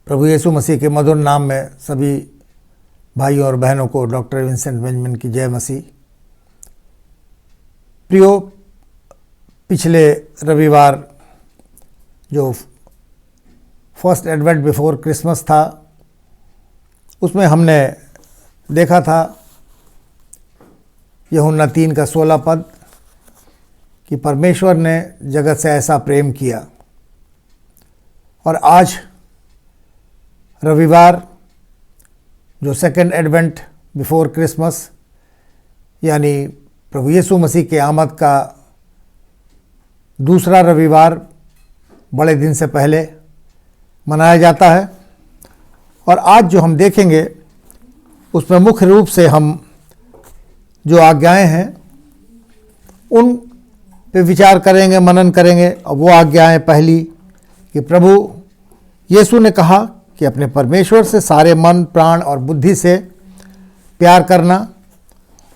प्रभु यीशु मसीह के मधुर नाम में सभी भाइयों और बहनों को डॉक्टर विंसेंट बेंजामिन की जय मसीह। प्रियो, पिछले रविवार जो फर्स्ट एडवेंट बिफोर क्रिसमस था, उसमें हमने देखा था यूहन्ना 3 का 16 पद कि परमेश्वर ने जगत से ऐसा प्रेम किया। और आज रविवार जो सेकेंड एडवेंट बिफोर क्रिसमस यानी प्रभु यीशु मसीह के आमद का दूसरा रविवार बड़े दिन से पहले मनाया जाता है। और आज जो हम देखेंगे उसमें मुख्य रूप से हम जो आज्ञाएं हैं उन पे विचार करेंगे, मनन करेंगे। और वो आज्ञाएं पहली कि प्रभु यीशु ने कहा कि अपने परमेश्वर से सारे मन, प्राण और बुद्धि से प्यार करना,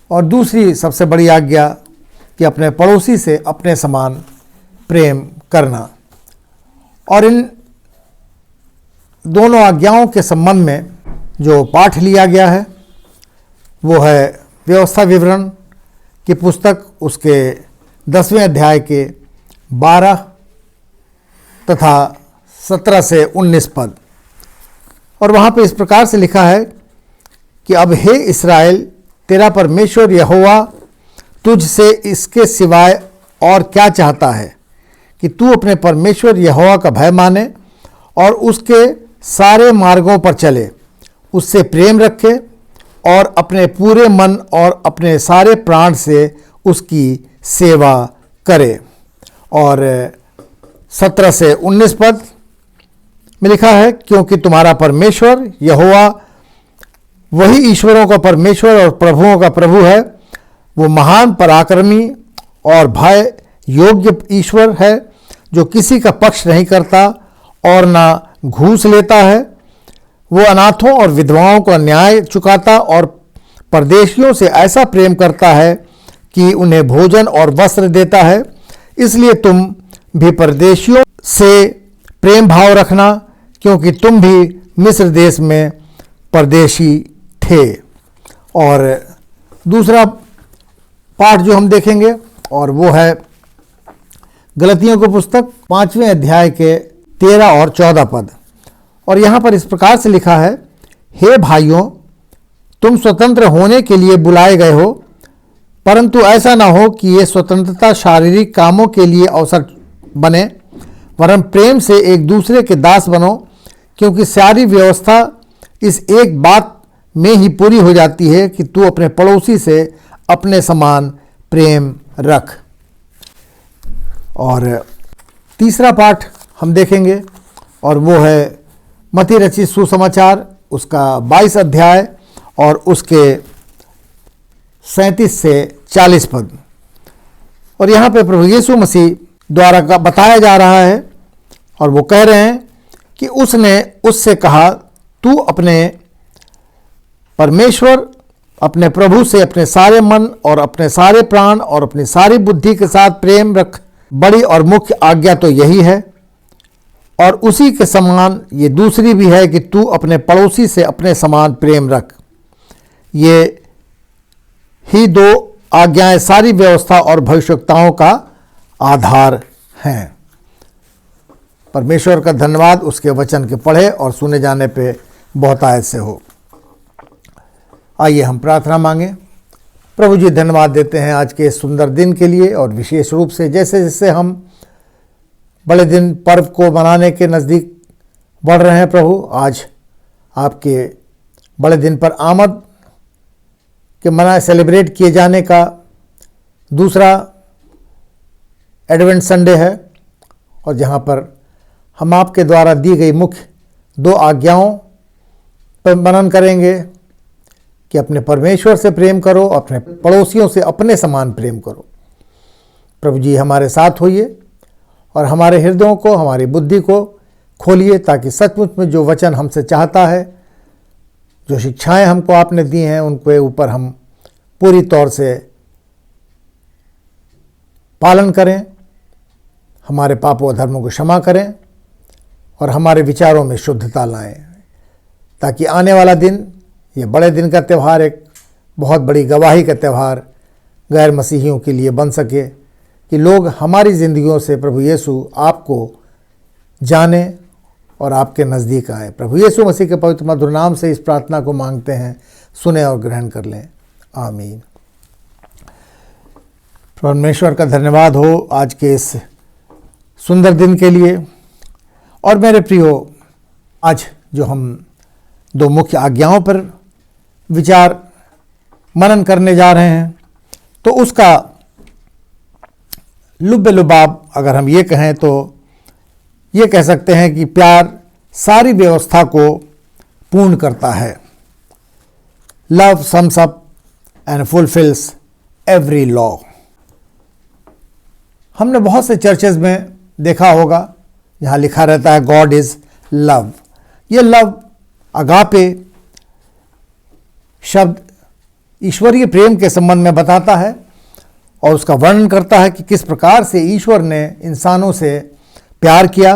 और दूसरी सबसे बड़ी आज्ञा कि अपने पड़ोसी से अपने समान प्रेम करना। और इन दोनों आज्ञाओं के संबंध में जो पाठ लिया गया है वो है व्यवस्था विवरण की पुस्तक, उसके 10वें अध्याय के 12 तथा 17 से 19 पद। और वहाँ पे इस प्रकार से लिखा है कि अब हे इस्राएल, तेरा परमेश्वर यहोवा तुझसे इसके सिवाय और क्या चाहता है कि तू अपने परमेश्वर यहोवा का भय माने और उसके सारे मार्गों पर चले, उससे प्रेम रखे और अपने पूरे मन और अपने सारे प्राण से उसकी सेवा करे। और 17 से 19 पद में लिखा है, क्योंकि तुम्हारा परमेश्वर यहोवा वही ईश्वरों का परमेश्वर और प्रभुओं का प्रभु है। वो महान पराक्रमी और भय योग्य ईश्वर है, जो किसी का पक्ष नहीं करता और ना घूस लेता है। वो अनाथों और विधवाओं का न्याय चुकाता और परदेशियों से ऐसा प्रेम करता है कि उन्हें भोजन और वस्त्र देता है। इसलिए तुम भी परदेशियों से प्रेम भाव रखना, क्योंकि तुम भी मिस्र देश में परदेशी थे। और दूसरा पाठ जो हम देखेंगे और वो है गलतियों की पुस्तक 5वें अध्याय के 13 और 14 पद। और यहाँ पर इस प्रकार से लिखा है, हे भाइयों, तुम स्वतंत्र होने के लिए बुलाए गए हो, परंतु ऐसा ना हो कि ये स्वतंत्रता शारीरिक कामों के लिए अवसर बने, वरन प्रेम से एक दूसरे के दास बनो, क्योंकि सारी व्यवस्था इस एक बात में ही पूरी हो जाती है कि तू अपने पड़ोसी से अपने समान प्रेम रख। और तीसरा पाठ हम देखेंगे और वो है मत्ती रचित सुसमाचार, उसका 22 अध्याय और उसके 37 से 40 पद। और यहाँ पे प्रभु यीशु मसीह द्वारा का बताया जा रहा है और वो कह रहे हैं कि उसने उससे कहा, तू अपने परमेश्वर अपने प्रभु से अपने सारे मन और अपने सारे प्राण और अपनी सारी बुद्धि के साथ प्रेम रख। बड़ी और मुख्य आज्ञा तो यही है, और उसी के समान ये दूसरी भी है कि तू अपने पड़ोसी से अपने समान प्रेम रख। ये ही दो आज्ञाएं सारी व्यवस्था और भविष्यवक्ताओं का आधार हैं। परमेश्वर का धन्यवाद उसके वचन के पढ़े और सुने जाने पे बहुतायत से हो। आइए हम प्रार्थना मांगें। प्रभु जी, धन्यवाद देते हैं आज के सुंदर दिन के लिए, और विशेष रूप से जैसे जैसे हम बड़े दिन पर्व को मनाने के नज़दीक बढ़ रहे हैं प्रभु, आज आपके बड़े दिन पर आमद के सेलिब्रेट किए जाने का दूसरा एडवेंट संडे है, और जहाँ पर हम आपके द्वारा दी गई मुख्य 2 आज्ञाओं पर मनन करेंगे कि अपने परमेश्वर से प्रेम करो, अपने पड़ोसियों से अपने समान प्रेम करो। प्रभु जी, हमारे साथ होइए और हमारे हृदयों को, हमारी बुद्धि को खोलिए, ताकि सचमुच में जो वचन हमसे चाहता है, जो शिक्षाएं हमको आपने दी हैं, उनके ऊपर हम पूरी तौर से पालन करें, हमारे पापों और धर्मों को क्षमा करें और हमारे विचारों में शुद्धता लाएं, ताकि आने वाला दिन, ये बड़े दिन का त्यौहार, एक बहुत बड़ी गवाही का त्यौहार गैर मसीहियों के लिए बन सके, कि लोग हमारी ज़िंदगियों से प्रभु यीशु आपको जाने और आपके नज़दीक आए। प्रभु यीशु मसीह के पवित्र मधुर नाम से इस प्रार्थना को मांगते हैं, सुने और ग्रहण कर लें। आमीन। परमेश्वर का धन्यवाद हो आज के इस सुंदर दिन के लिए। और मेरे प्रियो, आज जो हम 2 मुख्य आज्ञाओं पर विचार मनन करने जा रहे हैं, तो उसका लुब्बे लुबाब अगर हम ये कहें तो ये कह सकते हैं कि प्यार सारी व्यवस्था को पूर्ण करता है। Love sums up and fulfils every law. हमने बहुत से चर्चेज में देखा होगा जहाँ लिखा रहता है गॉड इज लव। ये लव, अगापे शब्द ईश्वरीय प्रेम के संबंध में बताता है और उसका वर्णन करता है कि किस प्रकार से ईश्वर ने इंसानों से प्यार किया,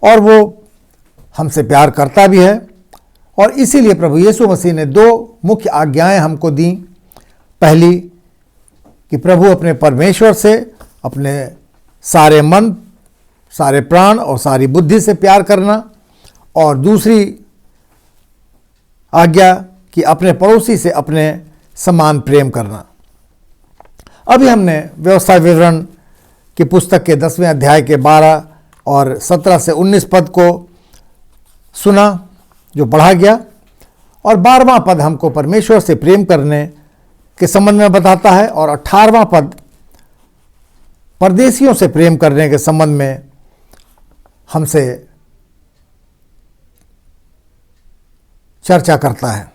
और वो हमसे प्यार करता भी है। और इसीलिए प्रभु यीशु मसीह ने 2 मुख्य आज्ञाएं हमको दी। पहली कि प्रभु अपने परमेश्वर से अपने सारे मन, सारे प्राण और सारी बुद्धि से प्यार करना, और दूसरी आज्ञा कि अपने पड़ोसी से अपने समान प्रेम करना। अभी हमने व्यवस्था विवरण की पुस्तक के 10वें अध्याय के 12 और 17 से 19 पद को सुना जो पढ़ा गया, और 12वां पद हमको परमेश्वर से प्रेम करने के संबंध में बताता है, और 18वां पद परदेशियों से प्रेम करने के संबंध में हमसे चर्चा करता है।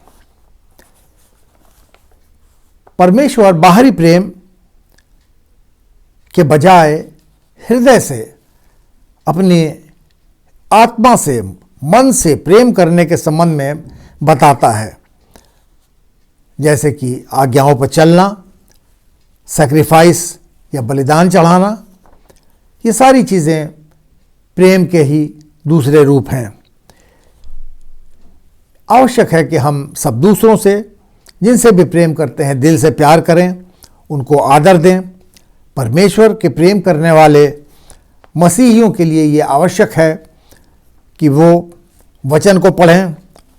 परमेश्वर बाहरी प्रेम के बजाय हृदय से, अपनी आत्मा से, मन से प्रेम करने के संबंध में बताता है, जैसे कि आज्ञाओं पर चलना, सैक्रिफाइस या बलिदान चढ़ाना। ये सारी चीज़ें प्रेम के ही दूसरे रूप हैं। आवश्यक है कि हम सब दूसरों से, जिनसे भी प्रेम करते हैं, दिल से प्यार करें, उनको आदर दें। परमेश्वर के प्रेम करने वाले मसीहियों के लिए ये आवश्यक है कि वो वचन को पढ़ें,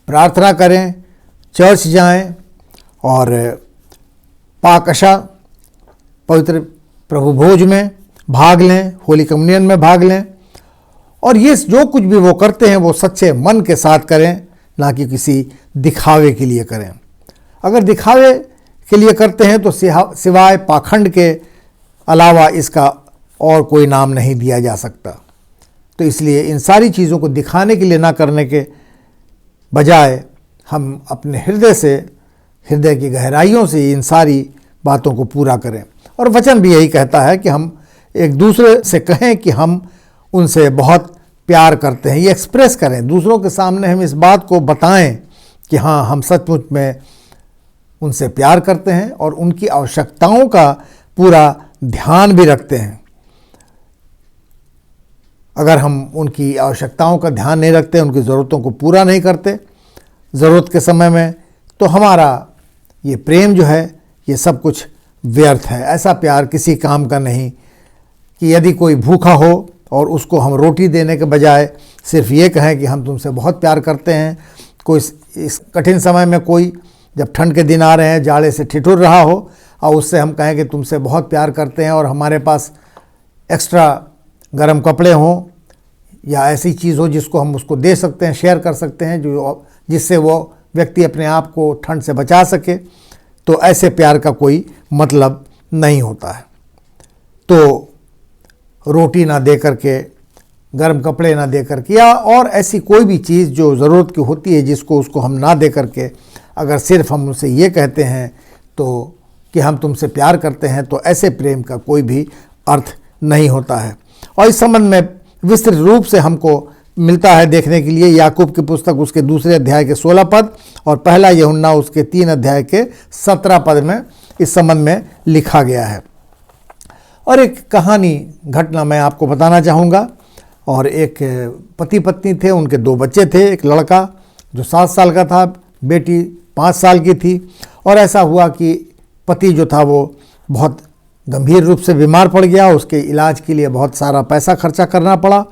प्रार्थना करें, चर्च जाएं और पाकशा पवित्र प्रभु भोज में भाग लें, होली कम्युनियन में भाग लें, और ये जो कुछ भी वो करते हैं वो सच्चे मन के साथ करें, ना कि किसी दिखावे के लिए करें। अगर दिखावे के लिए करते हैं तो सिवाय पाखंड के अलावा इसका और कोई नाम नहीं दिया जा सकता। तो इसलिए इन सारी चीज़ों को दिखाने के लिए ना करने के बजाय हम अपने हृदय से, हृदय की गहराइयों से इन सारी बातों को पूरा करें। और वचन भी यही कहता है कि हम एक दूसरे से कहें कि हम उनसे बहुत प्यार करते हैं। ये एक्सप्रेस करें, दूसरों के सामने हम इस बात को बताएं कि हाँ, हम सचमुच में उनसे प्यार करते हैं और उनकी आवश्यकताओं का पूरा ध्यान भी रखते हैं। अगर हम उनकी आवश्यकताओं का ध्यान नहीं रखते, उनकी ज़रूरतों को पूरा नहीं करते ज़रूरत के समय में, तो हमारा ये प्रेम जो है ये सब कुछ व्यर्थ है। ऐसा प्यार किसी काम का नहीं कि यदि कोई भूखा हो और उसको हम रोटी देने के बजाय सिर्फ ये कहें कि हम तुमसे बहुत प्यार करते हैं। कोई इस कठिन समय में कोई जब ठंड के दिन आ रहे हैं, जाड़े से ठिठुर रहा हो, और उससे हम कहें कि तुमसे बहुत प्यार करते हैं और हमारे पास एक्स्ट्रा गर्म कपड़े हों या ऐसी चीज़ हो जिसको हम उसको दे सकते हैं, शेयर कर सकते हैं, जो जिससे वो व्यक्ति अपने आप को ठंड से बचा सके, तो ऐसे प्यार का कोई मतलब नहीं होता है। तो रोटी ना दे करके, गर्म कपड़े ना दे करके, या और ऐसी कोई भी चीज़ जो ज़रूरत की होती है जिसको उसको हम ना दे करके अगर सिर्फ हम उनसे ये कहते हैं तो कि हम तुमसे प्यार करते हैं, तो ऐसे प्रेम का कोई भी अर्थ नहीं होता है। और इस संबंध में विस्तृत रूप से हमको मिलता है देखने के लिए याकूब की पुस्तक उसके 2 अध्याय के 16 पद और पहला यूहन्ना उसके 3 अध्याय के 17 पद में इस संबंध में लिखा गया है। और एक कहानी घटना मैं आपको बताना चाहूँगा। और एक पति पत्नी थे, उनके 2 बच्चे थे, एक लड़का जो 7 साल का था, बेटी 5 साल की थी। और ऐसा हुआ कि पति जो था वो बहुत गंभीर रूप से बीमार पड़ गया। उसके इलाज के लिए बहुत सारा पैसा खर्चा करना पड़ा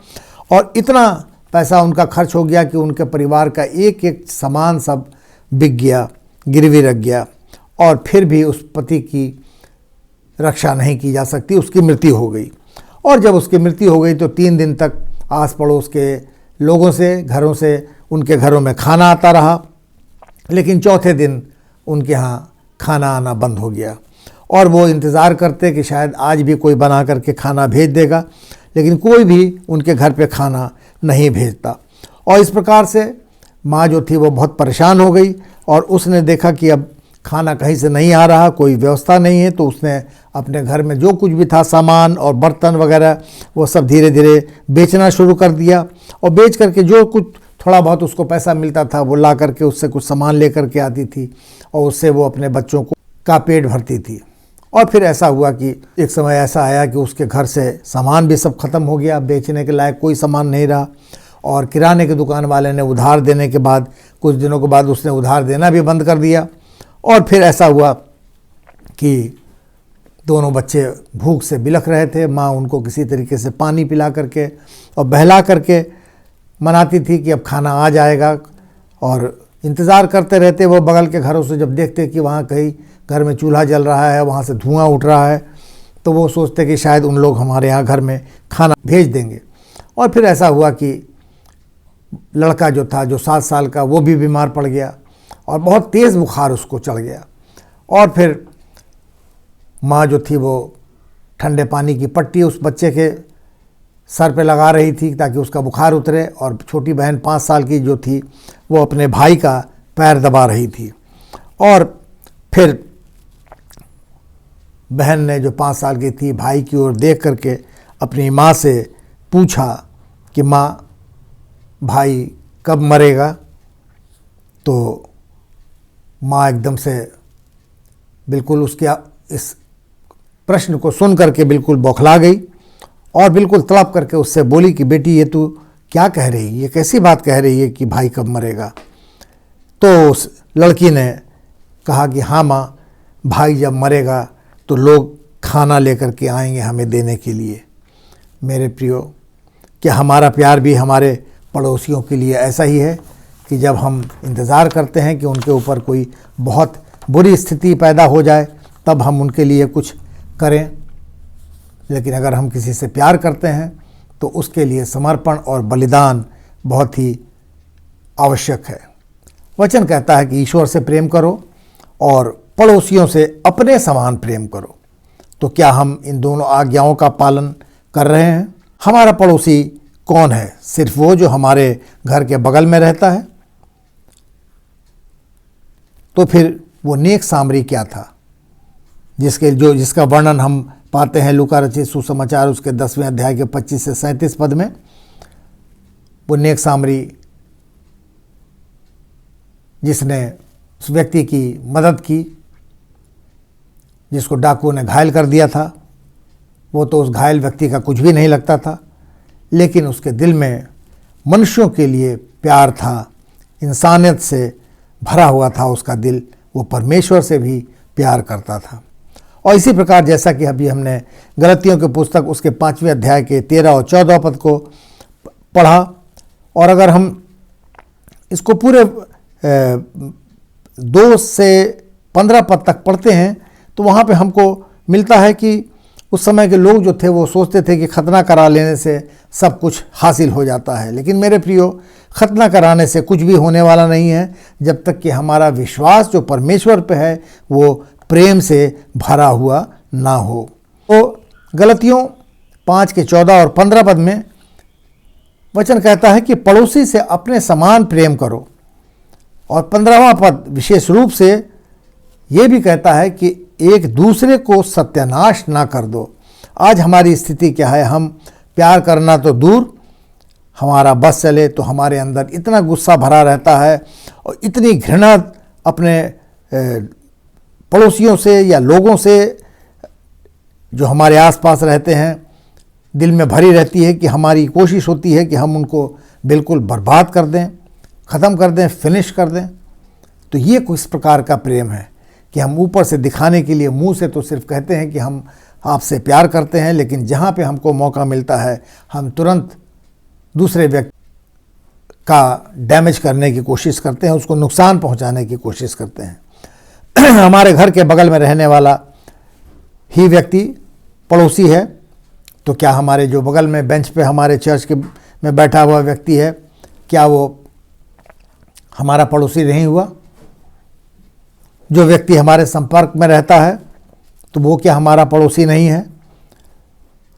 और इतना पैसा उनका खर्च हो गया कि उनके परिवार का एक एक सामान सब बिक गया, गिरवी रख गया। और फिर भी उस पति की रक्षा नहीं की जा सकती, उसकी मृत्यु हो गई। और जब उसकी मृत्यु हो गई तो 3 दिन तक आस पड़ोस के लोगों से, घरों से, उनके घरों में खाना आता रहा। लेकिन चौथे दिन उनके यहाँ खाना आना बंद हो गया और वो इंतज़ार करते कि शायद आज भी कोई बना करके खाना भेज देगा, लेकिन कोई भी उनके घर पे खाना नहीं भेजता। और इस प्रकार से माँ जो थी वो बहुत परेशान हो गई और उसने देखा कि अब खाना कहीं से नहीं आ रहा, कोई व्यवस्था नहीं है। तो उसने अपने घर में जो कुछ भी था सामान और बर्तन वगैरह वो सब धीरे धीरे बेचना शुरू कर दिया। और बेच करके जो कुछ थोड़ा बहुत उसको पैसा मिलता था वो ला करके उससे कुछ सामान ले करके आती थी और उससे वो अपने बच्चों का पेट भरती थी। और फिर ऐसा हुआ कि एक समय ऐसा आया कि उसके घर से सामान भी सब खत्म हो गया, बेचने के लायक कोई सामान नहीं रहा। और किराने की दुकान वाले ने उधार देने के बाद कुछ दिनों के बाद उसने उधार देना भी बंद कर दिया। और फिर ऐसा हुआ कि दोनों बच्चे भूख से बिलख रहे थे। माँ उनको किसी तरीके से पानी पिला करके और बहला करके मनाती थी कि अब खाना आ जाएगा। और इंतज़ार करते रहते वो बगल के घरों से, जब देखते कि वहाँ कहीं घर में चूल्हा जल रहा है, वहाँ से धुआं उठ रहा है, तो वो सोचते कि शायद उन लोग हमारे यहाँ घर में खाना भेज देंगे। और फिर ऐसा हुआ कि लड़का जो था, जो 7 साल का, वो भी बीमार पड़ गया और बहुत तेज़ बुखार उसको चढ़ गया। और फिर माँ जो थी वो ठंडे पानी की पट्टी उस बच्चे के सर पे लगा रही थी ताकि उसका बुखार उतरे। और छोटी बहन 5 साल की जो थी वो अपने भाई का पैर दबा रही थी। और फिर बहन ने जो 5 साल की थी भाई की ओर देख करके अपनी माँ से पूछा कि माँ, भाई कब मरेगा? तो माँ एकदम से बिल्कुल उसके इस प्रश्न को सुन करके बिल्कुल बौखला गई और बिल्कुल तड़प करके उससे बोली कि बेटी, ये तू क्या कह रही है? ये कैसी बात कह रही है कि भाई कब मरेगा? तो उस लड़की ने कहा कि हाँ माँ, भाई जब मरेगा तो लोग खाना लेकर के आएंगे हमें देने के लिए। मेरे प्रियो, क्या हमारा प्यार भी हमारे पड़ोसियों के लिए ऐसा ही है कि जब हम इंतज़ार करते हैं कि उनके ऊपर कोई बहुत बुरी स्थिति पैदा हो जाए तब हम उनके लिए कुछ करें? लेकिन अगर हम किसी से प्यार करते हैं तो उसके लिए समर्पण और बलिदान बहुत ही आवश्यक है। वचन कहता है कि ईश्वर से प्रेम करो और पड़ोसियों से अपने समान प्रेम करो। तो क्या हम इन दोनों आज्ञाओं का पालन कर रहे हैं? हमारा पड़ोसी कौन है? सिर्फ वो जो हमारे घर के बगल में रहता है? तो फिर वो नेक सामरी क्या था जिसका वर्णन हम पाते हैं लूका रचित सुसमाचार उसके 10वें अध्याय के 25 से 37 पद में। वो नेक सामरी जिसने उस व्यक्ति की मदद की जिसको डाकुओं ने घायल कर दिया था, वो तो उस घायल व्यक्ति का कुछ भी नहीं लगता था, लेकिन उसके दिल में मनुष्यों के लिए प्यार था, इंसानियत से भरा हुआ था उसका दिल, वो परमेश्वर से भी प्यार करता था। और इसी प्रकार जैसा कि अभी हमने गलतियों की पुस्तक उसके 5वें अध्याय के 13 और 14 पद को पढ़ा, और अगर हम इसको पूरे 2 से 15 पद तक पढ़ते हैं तो वहाँ पे हमको मिलता है कि उस समय के लोग जो थे वो सोचते थे कि खतना करा लेने से सब कुछ हासिल हो जाता है। लेकिन मेरे प्रियो, खतना कराने से कुछ भी होने वाला नहीं है जब तक कि हमारा विश्वास जो परमेश्वर पे है वो प्रेम से भरा हुआ ना हो। तो गलतियों 5 के 14 और 15 पद में वचन कहता है कि पड़ोसी से अपने समान प्रेम करो। और 15वां पद विशेष रूप से ये भी कहता है कि एक दूसरे को सत्यानाश ना कर दो। आज हमारी स्थिति क्या है? हम प्यार करना तो दूर, हमारा बस चले तो हमारे अंदर इतना गुस्सा भरा रहता है और इतनी घृणा अपने पड़ोसियों से या लोगों से जो हमारे आसपास रहते हैं दिल में भरी रहती है कि हमारी कोशिश होती है कि हम उनको बिल्कुल बर्बाद कर दें, ख़त्म कर दें, फिनिश कर दें। तो ये किस प्रकार का प्रेम है कि हम ऊपर से दिखाने के लिए मुंह से तो सिर्फ कहते हैं कि हम आपसे प्यार करते हैं, लेकिन जहाँ पे हमको मौका मिलता है हम तुरंत दूसरे व्यक्ति का डैमेज करने की कोशिश करते हैं, उसको नुकसान पहुँचाने की कोशिश करते हैं। हमारे घर के बगल में रहने वाला ही व्यक्ति पड़ोसी है, तो क्या हमारे जो बगल में बेंच पे हमारे चर्च के में बैठा हुआ व्यक्ति है, क्या वो हमारा पड़ोसी नहीं हुआ? जो व्यक्ति हमारे संपर्क में रहता है तो वो क्या हमारा पड़ोसी नहीं है?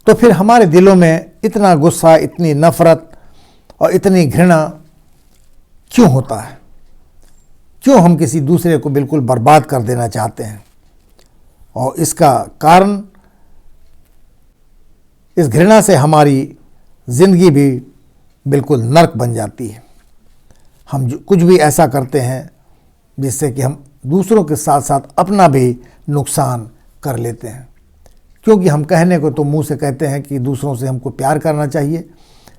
तो फिर हमारे दिलों में इतना गुस्सा, इतनी नफरत और इतनी घृणा क्यों होता है? क्यों हम किसी दूसरे को बिल्कुल बर्बाद कर देना चाहते हैं? और इसका कारण, इस घृणा से हमारी ज़िंदगी भी बिल्कुल नरक बन जाती है। हम कुछ भी ऐसा करते हैं जिससे कि हम दूसरों के साथ साथ अपना भी नुकसान कर लेते हैं, क्योंकि हम कहने को तो मुंह से कहते हैं कि दूसरों से हमको प्यार करना चाहिए,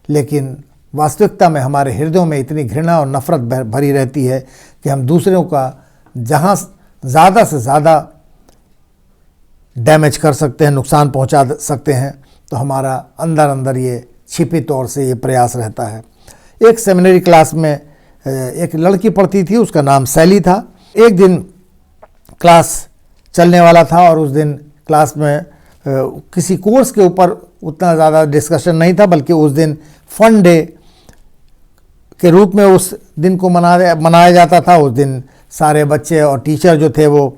लेकिन वास्तविकता में हमारे हृदयों में इतनी घृणा और नफरत भरी रहती है कि हम दूसरों का जहाँ ज़्यादा से ज़्यादा डैमेज कर सकते हैं, नुकसान पहुँचा सकते हैं, तो हमारा अंदर अंदर ये छिपी तौर से ये प्रयास रहता है। एक सेमिनरी क्लास में एक लड़की पढ़ती थी, उसका नाम सैली था। एक दिन क्लास चलने वाला था और उस दिन क्लास में किसी कोर्स के ऊपर उतना ज़्यादा डिस्कशन नहीं था, बल्कि उस दिन फन डे के रूप में उस दिन को मनाया जाता था। उस दिन सारे बच्चे और टीचर जो थे वो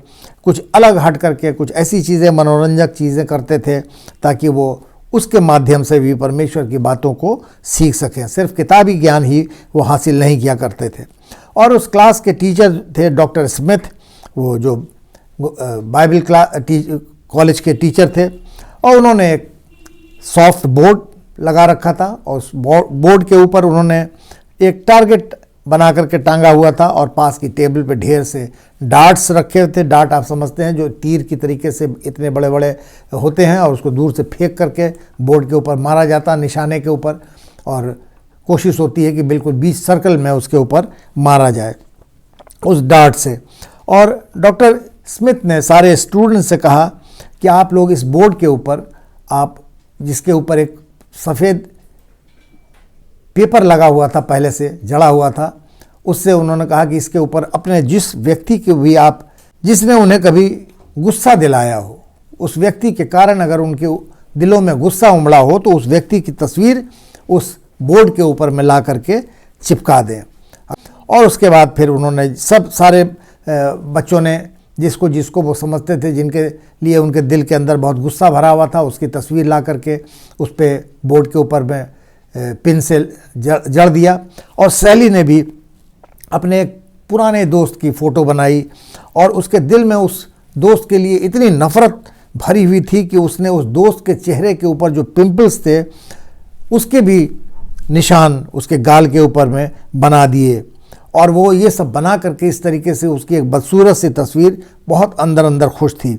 कुछ अलग हट करके कुछ ऐसी चीज़ें, मनोरंजक चीज़ें करते थे ताकि वो उसके माध्यम से भी परमेश्वर की बातों को सीख सकें। सिर्फ किताबी ज्ञान ही वो हासिल नहीं किया करते थे। और उस क्लास के टीचर थे डॉक्टर स्मिथ, वो जो बाइबल कॉलेज के टीचर थे, और उन्होंने एक सॉफ्ट बोर्ड लगा रखा था और उस बोर्ड के ऊपर उन्होंने एक टारगेट बना करके टांगा हुआ था और पास की टेबल पे ढेर से डार्ट्स रखे थे। डार्ट आप समझते हैं, जो तीर की तरीके से इतने बड़े बड़े होते हैं और उसको दूर से फेंक करके बोर्ड के ऊपर मारा जाता है, निशाने के ऊपर, और कोशिश होती है कि बिल्कुल बीच सर्कल में उसके ऊपर मारा जाए उस डार्ट से। और डॉक्टर स्मिथ ने सारे स्टूडेंट से कहा कि आप लोग इस बोर्ड के ऊपर, आप जिसके ऊपर एक सफ़ेद पेपर लगा हुआ था, पहले से जड़ा हुआ था, उससे उन्होंने कहा कि इसके ऊपर अपने जिस व्यक्ति के भी आप, जिसने उन्हें कभी गुस्सा दिलाया हो, उस व्यक्ति के कारण अगर उनके दिलों में गुस्सा उमड़ा हो तो उस व्यक्ति की तस्वीर उस बोर्ड के ऊपर में ला करके चिपका दें। और उसके बाद फिर उन्होंने सारे बच्चों ने जिसको जिसको वो समझते थे, जिनके लिए उनके दिल के अंदर बहुत गुस्सा भरा हुआ था, उसकी तस्वीर ला करके उस पर बोर्ड के ऊपर में पिन से जड़ दिया। और सैली ने भी अपने एक पुराने दोस्त की फ़ोटो बनाई और उसके दिल में उस दोस्त के लिए इतनी नफ़रत भरी हुई थी कि उसने उस दोस्त के चेहरे के ऊपर जो पिंपल्स थे उसके भी निशान उसके गाल के ऊपर में बना दिए। और वो ये सब बना करके इस तरीके से उसकी एक बदसूरत सी तस्वीर, बहुत अंदर अंदर खुश थी।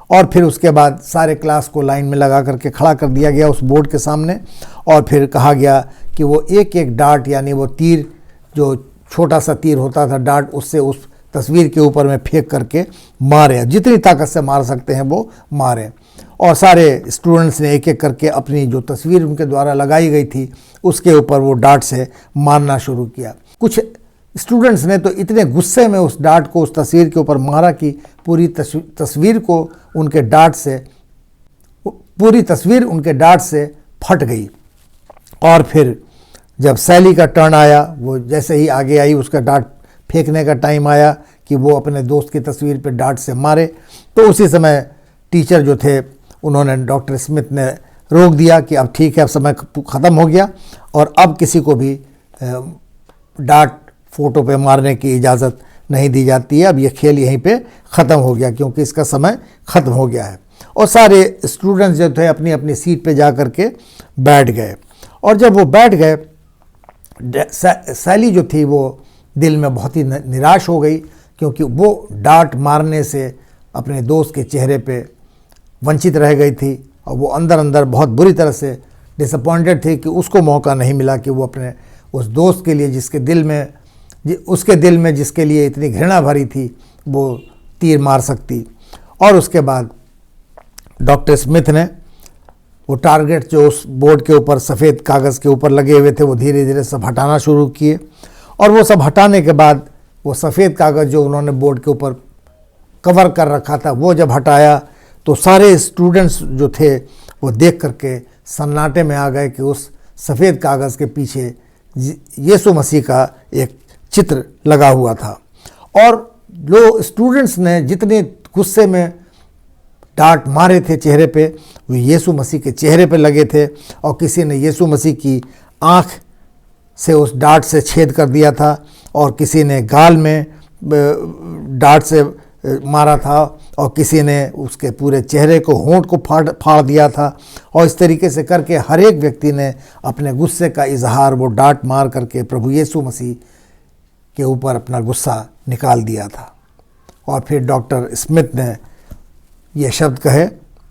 और फिर उसके बाद सारे क्लास को लाइन में लगा करके खड़ा कर दिया गया उस बोर्ड के सामने, और फिर कहा गया कि वो एक एक डार्ट, यानी वो तीर, जो छोटा सा तीर होता था डार्ट, उससे उस तस्वीर के ऊपर में फेंक करके मारे, जितनी ताकत से मार सकते हैं वो मारे। और सारे स्टूडेंट्स ने एक एक करके अपनी जो तस्वीर उनके द्वारा लगाई गई थी उसके ऊपर वो डांट से मारना शुरू किया। कुछ स्टूडेंट्स ने तो इतने गुस्से में उस डांट को उस तस्वीर के ऊपर मारा कि पूरी तस्वीर उनके डांट से फट गई। और फिर जब सैली का टर्न आया, वो जैसे ही आगे आई, उसका डांट फेंकने का टाइम आया कि वो अपने दोस्त की तस्वीर पे डांट से मारे, तो उसी समय टीचर जो थे उन्होंने, डॉक्टर स्मिथ ने रोक दिया कि अब ठीक है, अब समय ख़त्म हो गया और अब किसी को भी डांट फ़ोटो पे मारने की इजाज़त नहीं दी जाती है। अब ये खेल यहीं पे ख़त्म हो गया क्योंकि इसका समय ख़त्म हो गया है। और सारे स्टूडेंट्स जो थे अपनी अपनी सीट पे जा कर के बैठ गए। और जब वो बैठ गए, सैली जो थी वो दिल में बहुत ही निराश हो गई क्योंकि वो डांट मारने से अपने दोस्त के चेहरे पे वंचित रह गई थी और वो अंदर अंदर बहुत बुरी तरह से डिसअपॉइंटेड थी कि उसको मौका नहीं मिला कि वो अपने उस दोस्त के लिए उसके दिल में जिसके लिए इतनी घृणा भरी थी वो तीर मार सकती। और उसके बाद डॉक्टर स्मिथ ने वो टारगेट जो उस बोर्ड के ऊपर सफ़ेद कागज़ के ऊपर लगे हुए थे वो धीरे धीरे सब हटाना शुरू किए। और वो सब हटाने के बाद वो सफ़ेद कागज़ जो उन्होंने बोर्ड के ऊपर कवर कर रखा था वो जब हटाया तो सारे स्टूडेंट्स जो थे वो देख करके सन्नाटे में आ गए कि उस सफ़ेद कागज़ के पीछे यीशु मसीह का एक चित्र लगा हुआ था। और जो स्टूडेंट्स ने जितने गुस्से में डांट मारे थे चेहरे पे, वो यीशु मसीह के चेहरे पे लगे थे और किसी ने यीशु मसीह की आँख से उस डांट से छेद कर दिया था और किसी ने गाल में डांट से मारा था और किसी ने उसके पूरे चेहरे को, होंठ को फाड़ दिया था। और इस तरीके से करके हर एक व्यक्ति ने अपने गुस्से का इजहार वो डांट मार करके प्रभु यीशु मसीह के ऊपर अपना गुस्सा निकाल दिया था। और फिर डॉक्टर स्मिथ ने ये शब्द कहे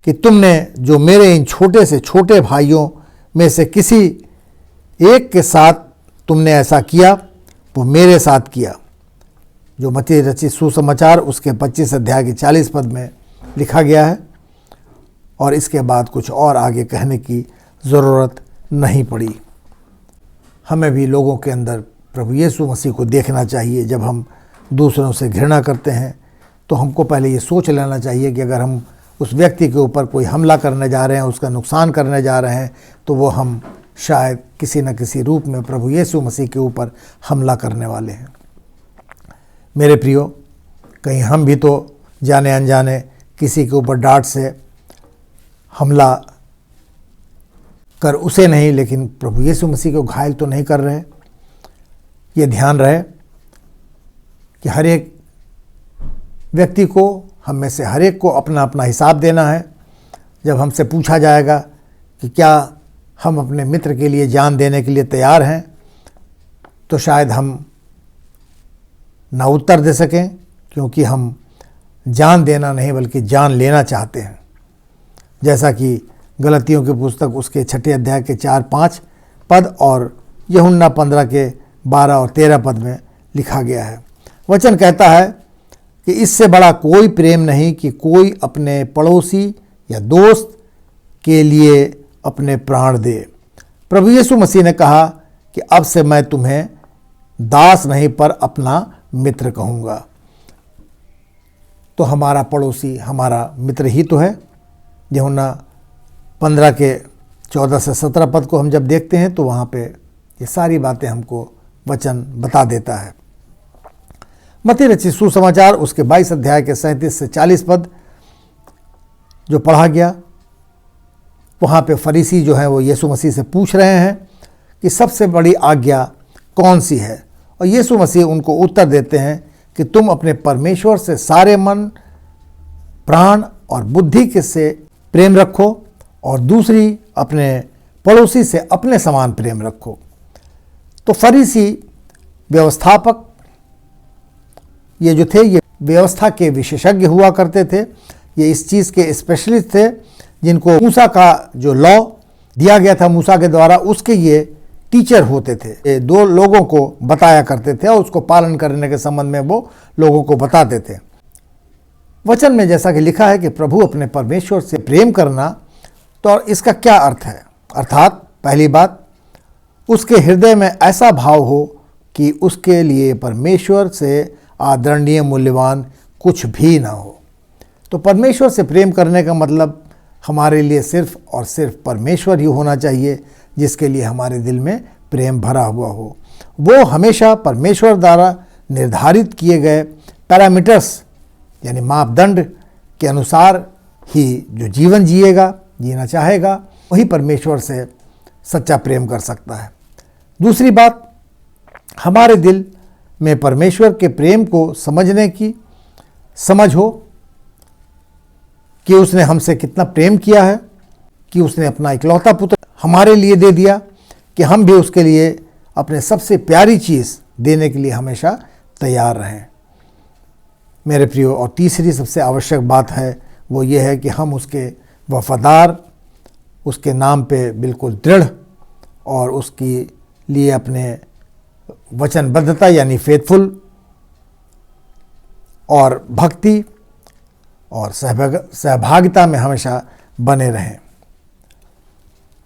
कि तुमने जो मेरे इन छोटे से छोटे भाइयों में से किसी एक के साथ तुमने ऐसा किया वो मेरे साथ किया। जो मत्ती रचित सुसमाचार उसके 25 अध्याय के 40 पद में लिखा गया है। और इसके बाद कुछ और आगे कहने की ज़रूरत नहीं पड़ी। हमें भी लोगों के अंदर प्रभु यीशु मसीह को देखना चाहिए। जब हम दूसरों से घृणा करते हैं तो हमको पहले ये सोच लेना चाहिए कि अगर हम उस व्यक्ति के ऊपर कोई हमला करने जा रहे हैं, उसका नुकसान करने जा रहे हैं, तो वो हम शायद किसी न किसी रूप में प्रभु यीशु मसीह के ऊपर हमला करने वाले हैं। मेरे प्रियो, कहीं हम भी तो जाने अनजाने किसी के ऊपर डांट से हमला कर उसे नहीं, लेकिन प्रभु यीशु मसीह को घायल तो नहीं कर रहे। ये ध्यान रहे कि हर एक व्यक्ति को, हम में से हर एक को अपना अपना हिसाब देना है। जब हमसे पूछा जाएगा कि क्या हम अपने मित्र के लिए जान देने के लिए तैयार हैं, तो शायद हम ना उत्तर दे सकें, क्योंकि हम जान देना नहीं बल्कि जान लेना चाहते हैं। जैसा कि गलतियों की पुस्तक उसके 6 अध्याय के 4-5 पद और यूहन्ना 15 के 12 और 13 पद में लिखा गया है। वचन कहता है कि इससे बड़ा कोई प्रेम नहीं कि कोई अपने पड़ोसी या दोस्त के लिए अपने प्राण दे। प्रभु यीशु मसीह ने कहा कि अब से मैं तुम्हें दास नहीं पर अपना मित्र कहूँगा। तो हमारा पड़ोसी हमारा मित्र ही तो है। यूहन्ना 15 के 14 से 17 पद को हम जब देखते हैं तो वहाँ पे ये सारी बातें हमको वचन बता देता है। मत्ती रचित सुसमाचार उसके 22 अध्याय के 37 से 40 पद जो पढ़ा गया, वहाँ पे फरीसी जो हैं वो यीशु मसीह से पूछ रहे हैं कि सबसे बड़ी आज्ञा कौन सी है। और यीशु मसीह उनको उत्तर देते हैं कि तुम अपने परमेश्वर से सारे मन, प्राण और बुद्धि के से प्रेम रखो और दूसरी अपने पड़ोसी से अपने समान प्रेम रखो। तो फरीसी व्यवस्थापक ये जो थे, ये व्यवस्था के विशेषज्ञ हुआ करते थे। ये इस चीज़ के स्पेशलिस्ट थे जिनको मूसा का जो लॉ दिया गया था मूसा के द्वारा, उसके ये टीचर होते थे। ये दो लोगों को बताया करते थे और उसको पालन करने के संबंध में वो लोगों को बताते थे। वचन में जैसा कि लिखा है कि प्रभु अपने परमेश्वर से प्रेम करना, तो इसका क्या अर्थ है? अर्थात पहली बात, उसके हृदय में ऐसा भाव हो कि उसके लिए परमेश्वर से आदरणीय मूल्यवान कुछ भी ना हो। तो परमेश्वर से प्रेम करने का मतलब हमारे लिए सिर्फ और सिर्फ परमेश्वर ही होना चाहिए, जिसके लिए हमारे दिल में प्रेम भरा हुआ हो। वो हमेशा परमेश्वर द्वारा निर्धारित किए गए पैरामीटर्स यानी मापदंड के अनुसार ही जो जीवन जीना चाहेगा, वही परमेश्वर से सच्चा प्रेम कर सकता है। दूसरी बात, हमारे दिल में परमेश्वर के प्रेम को समझने की समझ हो कि उसने हमसे कितना प्रेम किया है, कि उसने अपना इकलौता पुत्र हमारे लिए दे दिया, कि हम भी उसके लिए अपने सबसे प्यारी चीज़ देने के लिए हमेशा तैयार रहें। मेरे प्रियो, और तीसरी सबसे आवश्यक बात है वो ये है कि हम उसके वफादार, उसके नाम पे बिल्कुल दृढ़ और उसके लिए अपने वचनबद्धता यानी फेथफुल और भक्ति और सहभागिता में हमेशा बने रहें।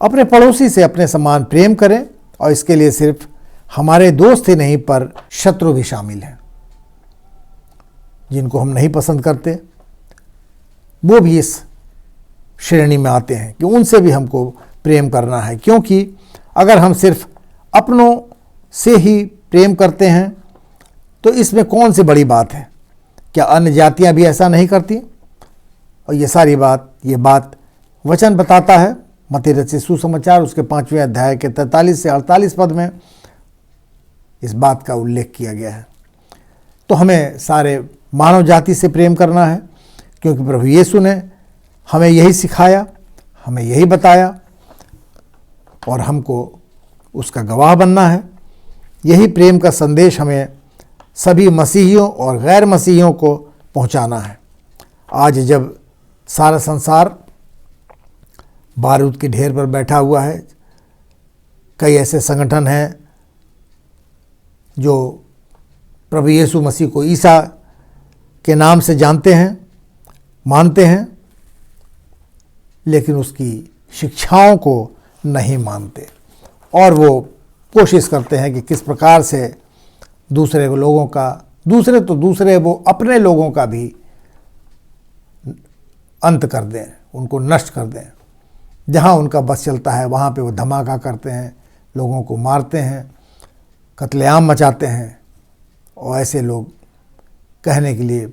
अपने पड़ोसी से अपने समान प्रेम करें, और इसके लिए सिर्फ हमारे दोस्त ही नहीं पर शत्रु भी शामिल हैं। जिनको हम नहीं पसंद करते वो भी इस श्रेणी में आते हैं कि उनसे भी हमको प्रेम करना है, क्योंकि अगर हम सिर्फ अपनों से ही प्रेम करते हैं तो इसमें कौन सी बड़ी बात है? क्या अन्य जातियां भी ऐसा नहीं करती? और ये बात वचन बताता है। मत्ती रचित सुसमाचार उसके 5वें अध्याय के 43 से 48 पद में इस बात का उल्लेख किया गया है। तो हमें सारे मानव जाति से प्रेम करना है, क्योंकि प्रभु यीशु ने हमें यही सिखाया, हमें यही बताया, और हमको उसका गवाह बनना है। यही प्रेम का संदेश हमें सभी मसीहियों और गैर मसीहियों को पहुंचाना है। आज जब सारा संसार बारूद के ढेर पर बैठा हुआ है, कई ऐसे संगठन हैं जो प्रभु यीशु मसीह को ईसा के नाम से जानते हैं, मानते हैं, लेकिन उसकी शिक्षाओं को नहीं मानते, और वो कोशिश करते हैं कि किस प्रकार से दूसरे लोगों का, दूसरे वो अपने लोगों का भी अंत कर दें, उनको नष्ट कर दें। जहाँ उनका बस चलता है वहाँ पे वो धमाका करते हैं, लोगों को मारते हैं, कत्लेआम मचाते हैं, और ऐसे लोग कहने के लिए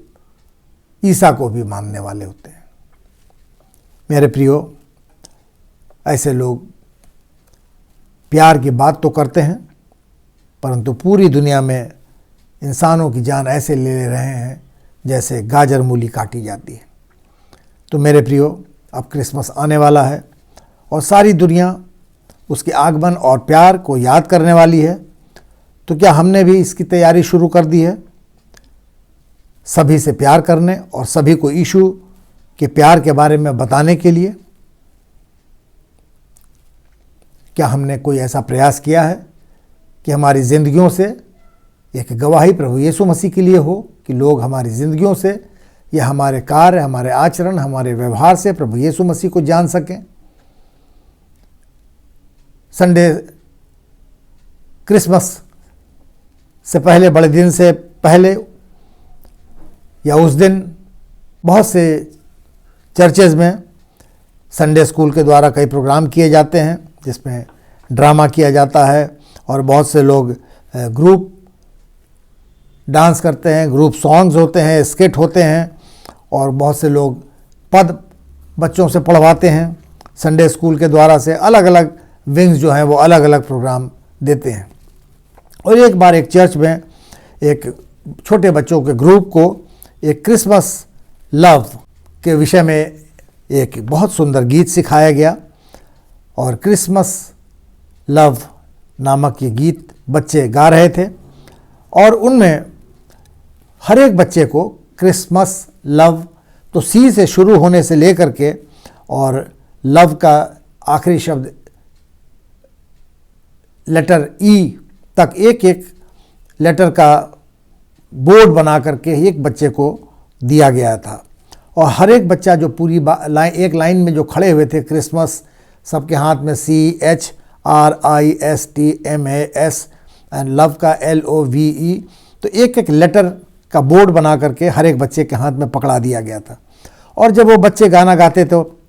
ईसा को भी मानने वाले होते हैं। मेरे प्रियो, ऐसे लोग प्यार की बात तो करते हैं, परंतु पूरी दुनिया में इंसानों की जान ऐसे ले रहे हैं जैसे गाजर मूली काटी जाती है। तो मेरे प्रियो, अब क्रिसमस आने वाला है और सारी दुनिया उसके आगमन और प्यार को याद करने वाली है। तो क्या हमने भी इसकी तैयारी शुरू कर दी है, सभी से प्यार करने और सभी को यीशु के प्यार के बारे में बताने के लिए? क्या हमने कोई ऐसा प्रयास किया है कि हमारी ज़िंदगियों से एक गवाही प्रभु यीशु मसीह के लिए हो, कि लोग हमारी ज़िंदगियों से या हमारे कार्य, हमारे आचरण, हमारे व्यवहार से प्रभु यीशु मसीह को जान सकें? संडे, क्रिसमस से पहले, बड़े दिन से पहले या उस दिन बहुत से चर्चेज में संडे स्कूल के द्वारा कई प्रोग्राम किए जाते हैं, जिसमें ड्रामा किया जाता है और बहुत से लोग ग्रुप डांस करते हैं, ग्रुप सॉन्ग्स होते हैं, स्किट होते हैं, और बहुत से लोग पद बच्चों से पढ़वाते हैं। संडे स्कूल के द्वारा से अलग अलग विंग्स जो हैं वो अलग अलग प्रोग्राम देते हैं। और एक बार एक चर्च में एक छोटे बच्चों के ग्रुप को एक क्रिसमस लव के विषय में एक बहुत सुंदर गीत सिखाया गया, और क्रिसमस लव नामक ये गीत बच्चे गा रहे थे, और उनमें हर एक बच्चे को क्रिसमस लव, तो सी से शुरू होने से लेकर के और लव का आखिरी शब्द लेटर ई तक एक एक लेटर का बोर्ड बना करके एक बच्चे को दिया गया था। और हर एक बच्चा जो पूरी एक लाइन में जो खड़े हुए थे, क्रिसमस सबके हाथ में CHRISTMAS एंड लव का LOVE, तो एक एक लेटर का बोर्ड बना करके हर एक बच्चे के हाथ में पकड़ा दिया गया था। और जब वो बच्चे गाना गाते तो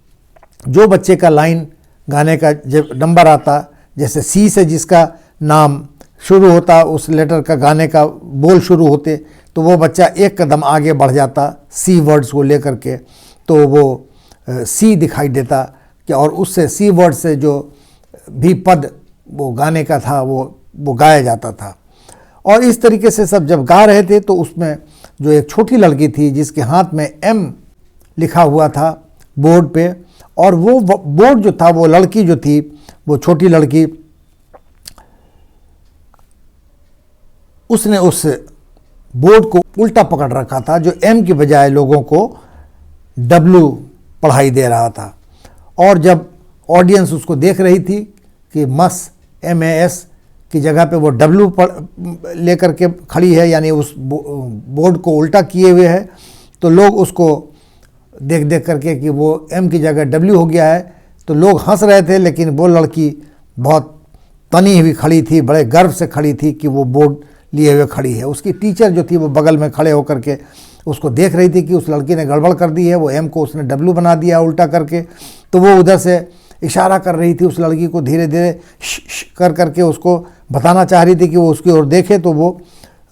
जो बच्चे का लाइन गाने का जब नंबर आता, जैसे C से जिसका नाम शुरू होता, उस लेटर का गाने का बोल शुरू होते, तो वो बच्चा एक कदम आगे बढ़ जाता C वर्ड्स को लेकर के, तो वो C दिखाई देता कि और उससे C वर्ड से जो भी पद वो गाने का था वो गाया जाता था। और इस तरीके से सब जब गा रहे थे तो उसमें जो एक छोटी लड़की थी जिसके हाथ में M लिखा हुआ था बोर्ड पे, और वो बोर्ड जो था, वो लड़की जो थी, वो छोटी लड़की, उसने उस बोर्ड को उल्टा पकड़ रखा था, जो M की बजाय लोगों को W पढ़ाई दे रहा था। और जब ऑडियंस उसको देख रही थी कि MAS की जगह पे वो W लेकर के खड़ी है, यानी उस बोर्ड को उल्टा किए हुए है, तो लोग उसको देख देख करके कि वो M की जगह W हो गया है, तो लोग हंस रहे थे। लेकिन वो लड़की बहुत तनी हुई खड़ी थी, बड़े गर्व से खड़ी थी कि वो बोर्ड लिए हुए खड़ी है। उसकी टीचर जो थी वो बगल में खड़े होकर के उसको देख रही थी कि उस लड़की ने गड़बड़ कर दी है, वो M को उसने W बना दिया उल्टा करके। तो वो उधर से इशारा कर रही थी उस लड़की को, धीरे धीरे कर करके उसको बताना चाह रही थी कि वो उसकी ओर देखे, तो वो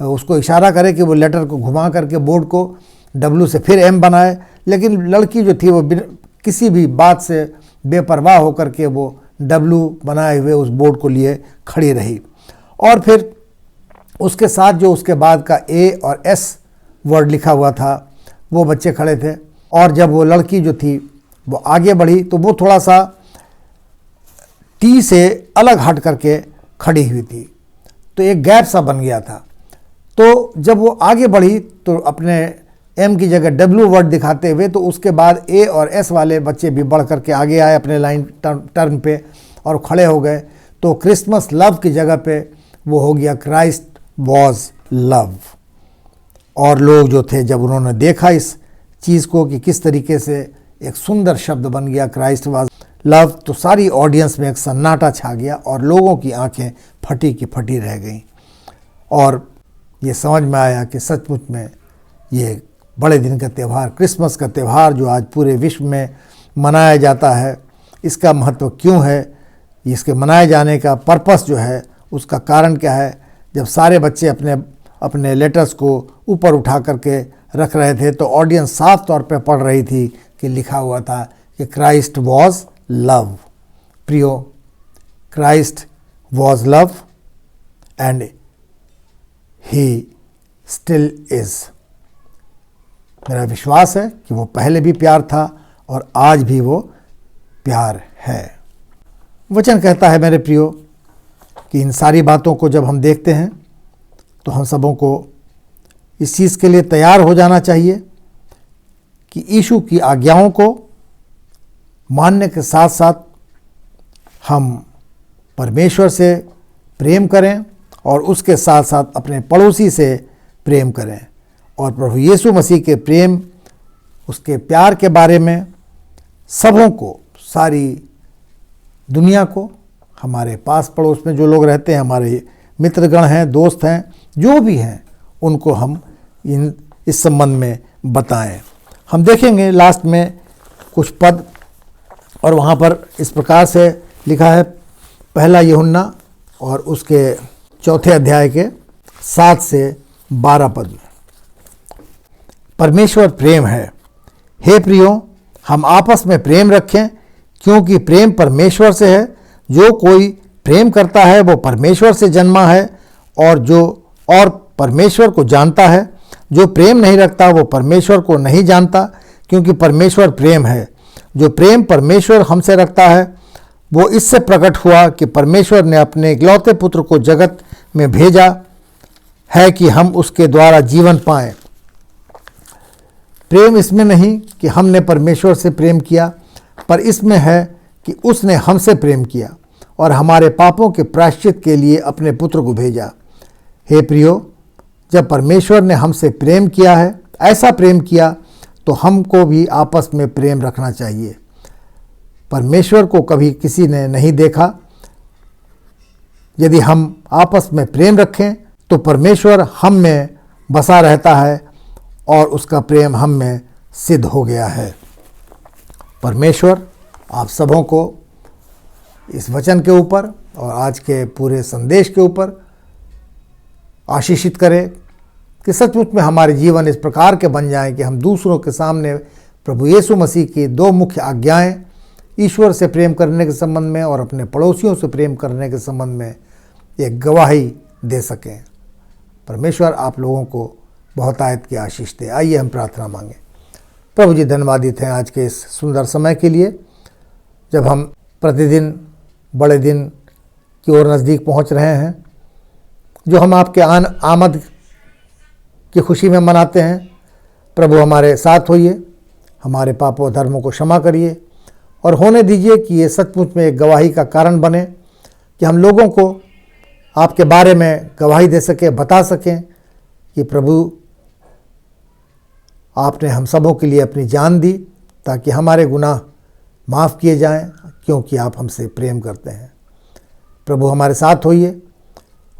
उसको इशारा करे कि वो लेटर को घुमा करके बोर्ड को W से फिर M बनाए। लेकिन लड़की जो थी वो किसी भी बात से बेपरवाह होकर के वो W बनाए हुए उस बोर्ड को लिए खड़ी रही। और फिर उसके साथ जो उसके बाद का A और S वर्ड लिखा हुआ था, वो बच्चे खड़े थे। और जब वो लड़की जो थी वो आगे बढ़ी तो वो थोड़ा सा T से अलग हट करके खड़ी हुई थी, तो एक गैप सा बन गया था। तो जब वो आगे बढ़ी तो अपने M की जगह W वर्ड दिखाते हुए, तो उसके बाद A और S वाले बच्चे भी बढ़ करके आगे आए अपने लाइन टर्न पे और खड़े हो गए। तो क्रिसमस लव की जगह पे वो हो गया क्राइस्ट वॉज लव। और लोग जो थे, जब उन्होंने देखा इस चीज़ को कि किस तरीके से एक सुंदर शब्द बन गया क्राइस्ट वॉज लव, तो सारी ऑडियंस में एक सन्नाटा छा गया और लोगों की आंखें फटी की फटी रह गईं। और ये समझ में आया कि सचमुच में ये बड़े दिन का त्यौहार, क्रिसमस का त्यौहार जो आज पूरे विश्व में मनाया जाता है, इसका महत्व क्यों है, इसके मनाए जाने का पर्पस जो है, उसका कारण क्या है। जब सारे बच्चे अपने अपने लेटर्स को ऊपर उठा करके रख रहे थे, तो ऑडियंस साफ तौर पे पढ़ रही थी कि लिखा हुआ था कि क्राइस्ट वॉज लव। प्रियो, Christ was love and he still is. मेरा विश्वास है कि वो पहले भी प्यार था और आज भी वो प्यार है। वचन कहता है मेरे प्रियो कि इन सारी बातों को जब हम देखते हैं तो हम सबों को इस चीज़ के लिए तैयार हो जाना चाहिए कि यीशु की आज्ञाओं को मानने के साथ साथ हम परमेश्वर से प्रेम करें और उसके साथ साथ अपने पड़ोसी से प्रेम करें। और प्रभु यीशु मसीह के प्रेम, उसके प्यार के बारे में सबों को, सारी दुनिया को, हमारे पास पड़ोस में जो लोग रहते हैं, हमारे मित्रगण हैं, दोस्त हैं, जो भी हैं, उनको हम इस संबंध में बताएं। हम देखेंगे लास्ट में कुछ पद, और वहाँ पर इस प्रकार से लिखा है, पहला यूहन्ना और उसके 4 अध्याय के 7 से 12 पद में, परमेश्वर प्रेम है। हे प्रियो, हम आपस में प्रेम रखें, क्योंकि प्रेम परमेश्वर से है। जो कोई प्रेम करता है वो परमेश्वर से जन्मा है और परमेश्वर को जानता है। जो प्रेम नहीं रखता वो परमेश्वर को नहीं जानता, क्योंकि परमेश्वर प्रेम है। जो प्रेम परमेश्वर हमसे रखता है वो इससे प्रकट हुआ कि परमेश्वर ने अपने इकलौते पुत्र को जगत में भेजा है कि हम उसके द्वारा जीवन पाएं। प्रेम इसमें नहीं कि हमने परमेश्वर से प्रेम किया, पर इसमें है कि उसने हमसे प्रेम किया और हमारे पापों के प्रायश्चित के लिए अपने पुत्र को भेजा। हे प्रियो, जब परमेश्वर ने हमसे प्रेम किया है, ऐसा प्रेम किया, तो हमको भी आपस में प्रेम रखना चाहिए। परमेश्वर को कभी किसी ने नहीं देखा। यदि हम आपस में प्रेम रखें तो परमेश्वर हम में बसा रहता है और उसका प्रेम हम में सिद्ध हो गया है। परमेश्वर आप सबों को इस वचन के ऊपर और आज के पूरे संदेश के ऊपर आशीषित करे कि सचमुच में हमारे जीवन इस प्रकार के बन जाएं कि हम दूसरों के सामने प्रभु यीशु मसीह की दो मुख्य आज्ञाएं, ईश्वर से प्रेम करने के संबंध में और अपने पड़ोसियों से प्रेम करने के संबंध में एक गवाही दे सकें। परमेश्वर आप लोगों को बहुत आयत की आशीष दे। आइए हम प्रार्थना मांगें। प्रभु जी, धन्यवादित हैं आज के इस सुंदर समय के लिए, जब हम प्रतिदिन बड़े दिन की ओर नज़दीक पहुंच रहे हैं, जो हम आपके आमद की खुशी में मनाते हैं। प्रभु हमारे साथ होइए, हमारे पापों धर्मों को क्षमा करिए और होने दीजिए कि ये सचमुच में एक गवाही का कारण बने, कि हम लोगों को आपके बारे में गवाही दे सकें, बता सकें कि प्रभु आपने हम सबों के लिए अपनी जान दी ताकि हमारे गुनाह माफ़ किए जाएं, क्योंकि आप हमसे प्रेम करते हैं। प्रभु हमारे साथ होइए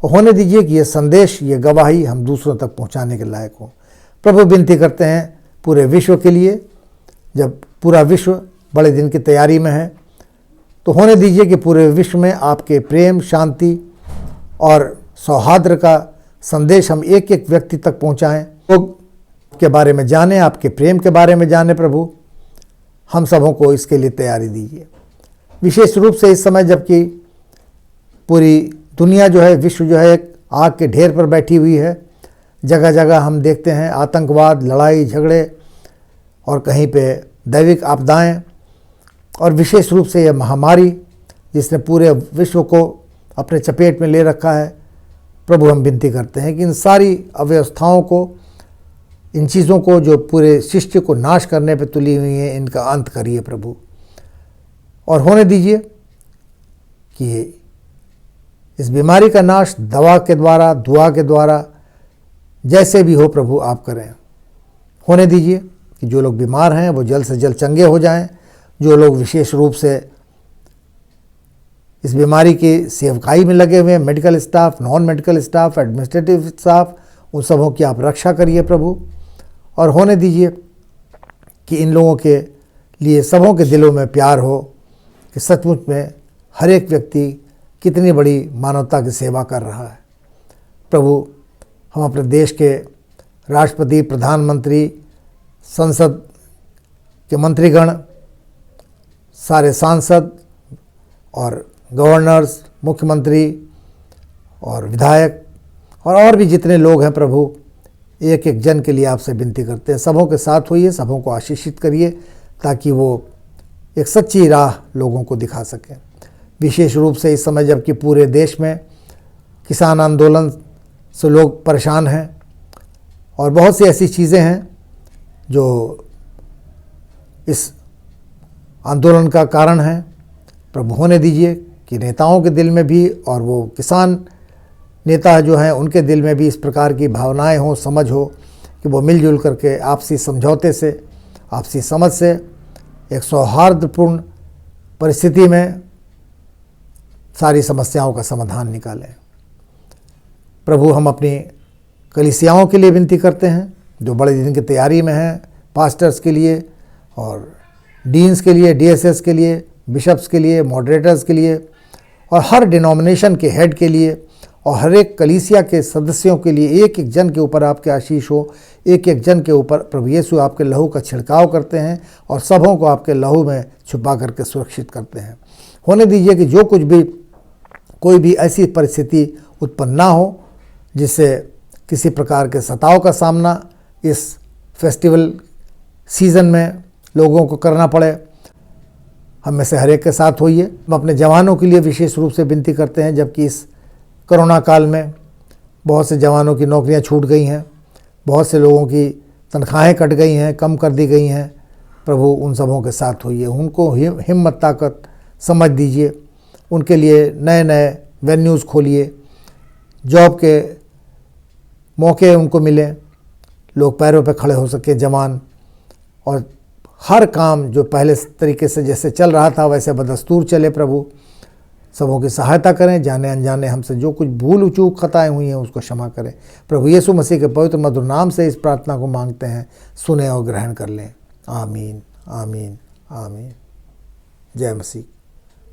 और होने दीजिए कि ये संदेश, ये गवाही हम दूसरों तक पहुंचाने के लायक हो। प्रभु विनती करते हैं पूरे विश्व के लिए, जब पूरा विश्व बड़े दिन की तैयारी में है, तो होने दीजिए कि पूरे विश्व में आपके प्रेम, शांति और सौहार्द का संदेश हम एक एक व्यक्ति तक पहुंचाएं, लोग के बारे में जानें, आपके प्रेम के बारे में जानें। प्रभु हम सबों को इसके लिए तैयारी दीजिए, विशेष रूप से इस समय जबकि पूरी दुनिया जो है, विश्व जो है एक आग के ढेर पर बैठी हुई है। जगह जगह हम देखते हैं आतंकवाद, लड़ाई झगड़े और कहीं पे दैविक आपदाएं, और विशेष रूप से यह महामारी जिसने पूरे विश्व को अपने चपेट में ले रखा है। प्रभु हम विनती करते हैं कि इन सारी अव्यवस्थाओं को, इन चीज़ों को जो पूरे शिष्य को नाश करने पे तुली हुई हैं, इनका अंत करिए प्रभु, और होने दीजिए कि इस बीमारी का नाश दवा के द्वारा, दुआ के द्वारा, जैसे भी हो प्रभु आप करें। होने दीजिए कि जो लोग बीमार हैं वो जल्द से जल्द चंगे हो जाएं, जो लोग विशेष रूप से इस बीमारी की सेवकाई में लगे हुए हैं, medical staff, non medical staff, administrative staff, उन सबों की आप रक्षा करिए प्रभु, और होने दीजिए कि इन लोगों के लिए सबों के दिलों में प्यार हो कि सचमुच में हर एक व्यक्ति कितनी बड़ी मानवता की सेवा कर रहा है। प्रभु हम अपने देश के राष्ट्रपति, प्रधानमंत्री, संसद के मंत्रीगण, सारे सांसद और गवर्नर्स, मुख्यमंत्री और विधायक और भी जितने लोग हैं प्रभु, एक एक जन के लिए आपसे विनती करते हैं। सबों के साथ होइए, सबों को आशीषित करिए ताकि वो एक सच्ची राह लोगों को दिखा सकें। विशेष रूप से इस समय जबकि पूरे देश में किसान आंदोलन से लोग परेशान हैं और बहुत सी ऐसी चीज़ें हैं जो इस आंदोलन का कारण है। प्रभु होने दीजिए कि नेताओं के दिल में भी और वो किसान नेता जो हैं उनके दिल में भी इस प्रकार की भावनाएं हों, समझ हो कि वो मिलजुल करके आपसी समझौते से, आपसी समझ से एक सौहार्दपूर्ण परिस्थिति में सारी समस्याओं का समाधान निकालें। प्रभु हम अपनी कलीसियाओं के लिए विनती करते हैं जो बड़े दिन की तैयारी में हैं, पास्टर्स के लिए और डीन्स के लिए, डीएसएस के लिए, बिशप्स के लिए, मॉडरेटर्स के लिए और हर डिनोमिनेशन के हेड के लिए और हर एक कलीसिया के सदस्यों के लिए एक एक जन के ऊपर आपके आशीष हो। एक एक जन के ऊपर प्रभु यीशु आपके लहू का छिड़काव करते हैं और सबों को आपके लहू में छुपा करके सुरक्षित करते हैं। होने दीजिए कि जो कुछ भी कोई भी ऐसी परिस्थिति उत्पन्न ना हो जिससे किसी प्रकार के सताव का सामना इस फेस्टिवल सीज़न में लोगों को करना पड़े। हम में से हर एक के साथ होइए। हम अपने जवानों के लिए विशेष रूप से विनती करते हैं जबकि इस कोरोना काल में बहुत से जवानों की नौकरियां छूट गई हैं, बहुत से लोगों की तनख्वाहें कट गई हैं, कम कर दी गई हैं। प्रभु उन सबों के साथ होइए, उनको हिम्मत, ताकत, समझ दीजिए उनके लिए नए नए वेन्यूज़ खोलिए, जॉब के मौके उनको मिले, लोग पैरों पे खड़े हो सके जवान, और हर काम जो पहले तरीके से जैसे चल रहा था वैसे बदस्तूर चले। प्रभु सबों की सहायता करें, जाने अनजाने हमसे जो कुछ भूल चूक खताएं हुई हैं उसको क्षमा करें। प्रभु यीशु मसीह के पवित्र मधुर नाम से इस प्रार्थना को मांगते हैं, सुने और ग्रहण कर लें। आमीन आमीन आमीन। जय मसीह।